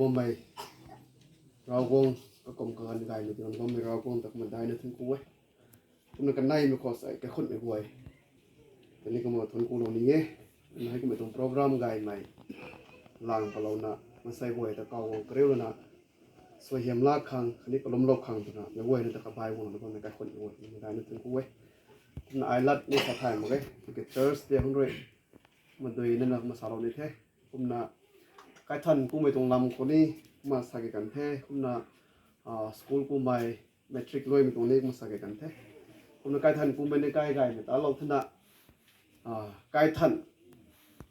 Bombay Rawongก็กลมเกินไกลเลยมันก็ไม่เราคงแต่มันได้นะถึงกูเว้ยผมนึกกันในมันขอใส่แกคนไม่ห่วยแต่นี่ก็มาทนกูลงนี้ไงมันให้กูไปตรงโปรแกรมไกลใหม่ลางกับเรานะมันใส่ห่วยแต่เก่าเกลียวแล้วนะสวยเหี่ยมลากคังอันนี้ก็ล้มลบคังตัวนะไม่ห่วยนี่แต่กระบายวงแล้วก็ในแกคนห่วยมันได้นะถึงกูเว้ยผมไอ้ลัดนี่สะพายมาเว้ยมันก็เจอสเตียงด้วยมันโดยนั่นนะมาสาวเราเนี่ยแท้ผมนะใกล้ทันกูไม่ตรงลำคนนี้มาสักกันแท้ผมนะschool ku mai metric loi mi tong le ma sa ke kan the kun kai than ku me ne kai gai me ta lo thna kai than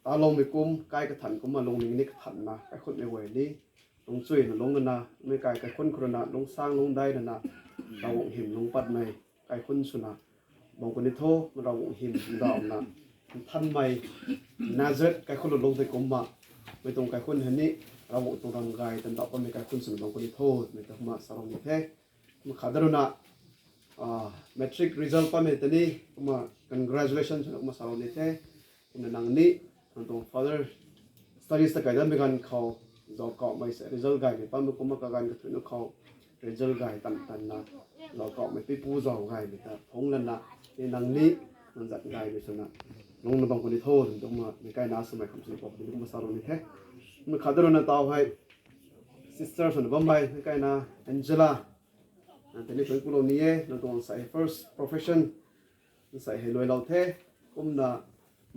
ta lo mi kum kai ka than ku ma long ni ka than na kai khot me wei ni long chui na long na me kai kai khon khro na long sang long dai na ta wong him long pat mai kai khon su na bong ko ni tho ma ra wong him da na than mai nazet kai khon long te kum ma me tong kai khon han niเราบอกตรงร่างกายแต่เราก็มีการคุ้นสนิทบางคนที่โทษในการมาสารนิเทศมาขาดแล้วนะmetric result ป้าเมตนี่มา congratulations มาสารนิเทศในนังนี้ตรง further studies ตะการมีการเขาเราเกาะไม่เสร็จ result ไกด์ป้ามุกมาการกระตุ้นเขา result ไกด์ตันนะเราเกาะไม่ปีปูจองไกด์แต่พงนั้นนะในนังนี้มันจัดไกด์ไปชนะลงในบางคนที่โทษตรงมาในใกล้น้าสมัยคำสั่งบอกถึงมาสารนิเทศมันขาดแล้วนะตาวให้ sister ส่วนบอมไบใกล้นะแองเจล่าแต่นี่เป็นกุลนี้เองเราต้องใส่ first profession ใส่ให้รวยเราเท่ผมนะ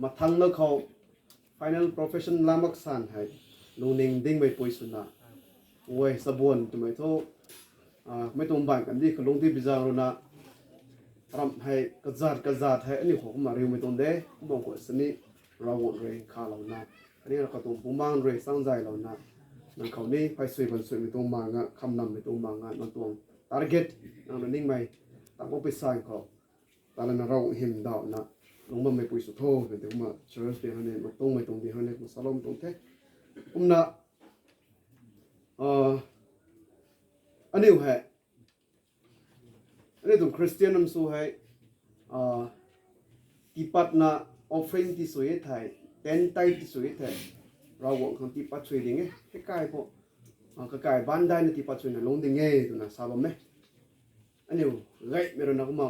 มาทั้งแล้วเขา final profession ลามักสันให้ลุงนิ่งดิ้งไปปุยสุนะโว้ยสะบวนตัวไม่โทไม่ตรงบ้านกันดีคือลงที่บิจารณารำให้กระจาดให้อันนี้ของมาเรียวไม่ตรงเด้ผมบอกว่าสนิเราหมดเลยข้าเรานะอันนี้เราก็ต้องปุ่มบ้างเลยสร้างใจเรานะนั่นเขานี่ไปสวยบันสวยไม่ตรงมางะคำนำไม่ตรงมางะนั่นตรง target นั่นนิ่งไหมตั้งว่าไปสร้างเขาตอนนั้นเราเห็นดาวนะลงมาไม่ปุยสุดโทษแต่ว่าเชื่อเสียงเนี่ยมาตรงไม่ตรงเดียวเนี่ยมาสลมตรงเท่ผมนะอันนี้เหรออันนี้ตรงคริสเตียนนั่นสู้ให้ที่ปัตนะ offering ที่สวยไทยten tai ti sui the ra wo khang ti pa chui ding he kai po ka kai ban dai ni ti pa chui na long ding tu na sa ba me ani gai me ro na ma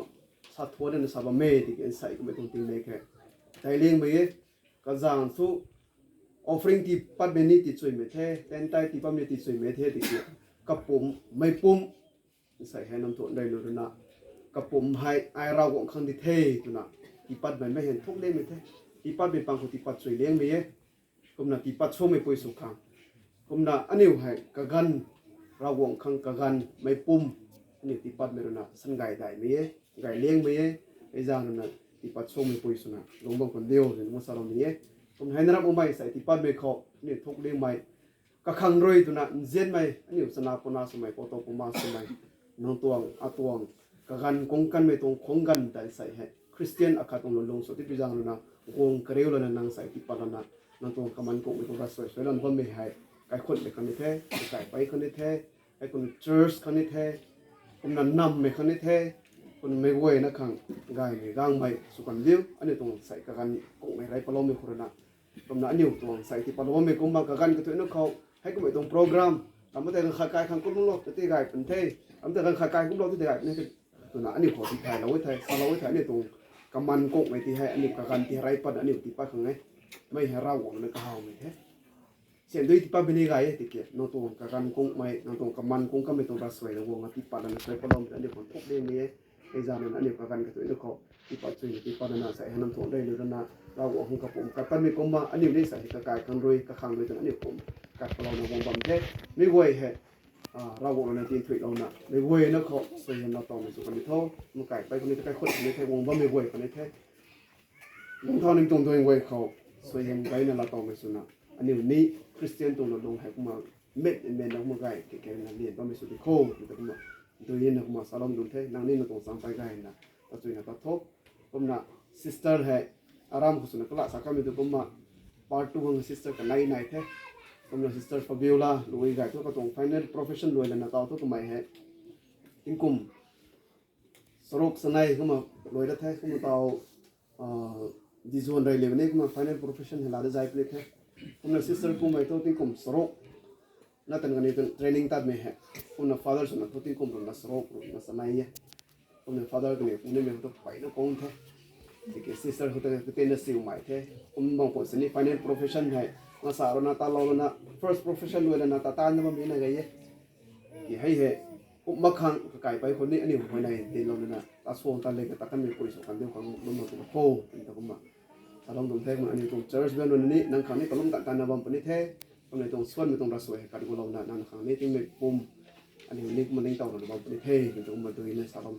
sa thwa de na sa ba me ti ke sai ko me tong ting ne ke dai ling me ka jang su offering ti pat me ni ti chui me the ten tai ti pa me ti chui me the ti ke ka pum mai pum sai he nam tho dai lo na ka pum hai ai ra wo khang ti the tu na ti pat me hen thok le me theที่ปัดเป็นปังคนที่ปัดสวยเลี้ยงมีก็มันที่ปัดช่วงไม่ป่วยสุขังก็มันอันนี้ให้กะกันเราวงขังกะกันไม่ปุ่มนี่ที่ปัดไม่รู้นะสันไก่ได้มีไก่เลี้ยงมีไอ้จางนั้นที่ปัดช่วงไม่ป่วยสุนะลงบางคนเดียวหรือมุสลิมมีก็ให้นรับอุบายใส่ที่ปัดไม่เขานี่ทุกเลี้ยงไม่กะขังรวยตัวนั้นเจียนไม่อันนี้สนาปนาสมัยปตปมาสมัยน้องตวงอาตวงกะกันคงกันไม่ตรงคงกันได้ใส่ให้คริสเตียนอาคาตรงลงสุดที่พิจารณาวงเกลียวแล้วนางใส่ที่ปานนั้นนั่งตรงกำมันกงไปตรงรัสเวยแล้วมันไม่ให้ไอ้คนไปคนนี้แท้ไก่ไปคนนี้แท้ไอ้คนเจอร์สคนนี้แท้คนนั้นนำไม่คนนี้แท้คนไม่เว้ยนะครั้งไก่ไม่ร่างไม่สุกันเดียวอันนี้ตรงใส่กันกงไม่ไรปลอมไม่คนนั้นตรงนั้นนิ้วตรงใส่ที่ปลอมไม่กงมากันก็ตัวนั้นเขาให้ก็ไม่ตรงโปรแกรมทำมาแต่กันขายข้างกุ้งโลกที่ไก่เป็นเท่ทำแต่กันขายกุ้งโลกที่ไก่นี่คือตัวนั้นอันนี้ขอที่ไทยเราไว้ไทยเราไว้ไทยนี่ตรงกำมันกงไม่ที่ให้อันนี้กันที่ไรปัดอันนี้ที่ปัดข้างในไม่ให้เราหวังในกระหาวไม่แท้เสียงด้วยที่ปัดเป็นยังไงที่เกี่ยน้องตัวกันกงไม่น้องตัวกำมันกงก็ไม่ต้องรัสไว้แล้ววงที่ปัดอันนี้ใส่ปลอมอันนี้คนทุกเรื่องนี้ไอ้จานนั้นอันนี้กันกับตัวนี้เขาที่ปัดช่วยที่ปัดนั้นใส่ให้น้ำถ่วงได้เลยนะเราหวังกับผมกับปัดไม่กงมาอันนี้ได้ใส่กระกายกันรวยกระขังรวยตัวอันนี้ผมกับเราในวงบำเพ็ญไม่ไหวแฮเราบอกในทีมทริกเราหนักในเว้ยนะเขาส่วนเราต่อในสุขนิทอมันไก่ไปคนนี้ไก่คนนี้ไก่วงบ้าไม่เว้ยคนนี้แท้ลงท่อหนึ่งตรงตัวเองเว้ยเขาส่วนไก่เนี่ยเราต่อในสุนัขอันนี้คริสเตียนตรงเราลงให้กูมาเม็ดเมนเรามาไก่แก่ๆนักเรียนบ้าไม่สุดที่โค้งแต่กูมาตัวเย็นนะกูมาสารมดุลเท่นางนี่เราต้องสร้างไปไก่นะเราช่วยนะตัดทบผมนะซิสเตอร์ให้อารามกุศลก็ละสักคำมีตัวผมมาพาร์ท2ของซิสเตอร์กันไล่ไหนเท่ผมนะซิสเตอร์ฟาบิโอลาลุยไก่ตัวก็ต้องfinal profession ลุยแล้วนะต่อตัวก็ไม่ให้อินกุมสรุปสนัยก็มาลุยแล้วแท้ก็มาต่อดีส่วนใดเลยวันนี้ก็มา final profession ให้ลาได้ใจเลยแท้ผมนะซิสเตอร์กุมไปตัวอินกุมสรุป na tan ngani tan training tat me he una father sona putin kom ron nasro na sanai ye una father ne une me to pai na kong the ke sister hote ke ten na siu mai the bang ko sini finance profession hai na sa ro na ta lo na first profession we na ta ta na me na ga ye ki hai he makhang ka kai pai khon ni ani hoi nai te lo na ta so ta le ka ta kan me ko so kan de khang lo ma ko ho ta ko ma ta long dong the ma ani to church ben no ni nang khang ni kalong ta na bam pani theตรงในตรงส่วนไม่ตรงรัสวยการกุลานั่นครั้งนี้ที่ไม่ปุ่มอันนี้นี่มันเล่นต่อหรือเปล่าประเทศตรงมาดูในสารลม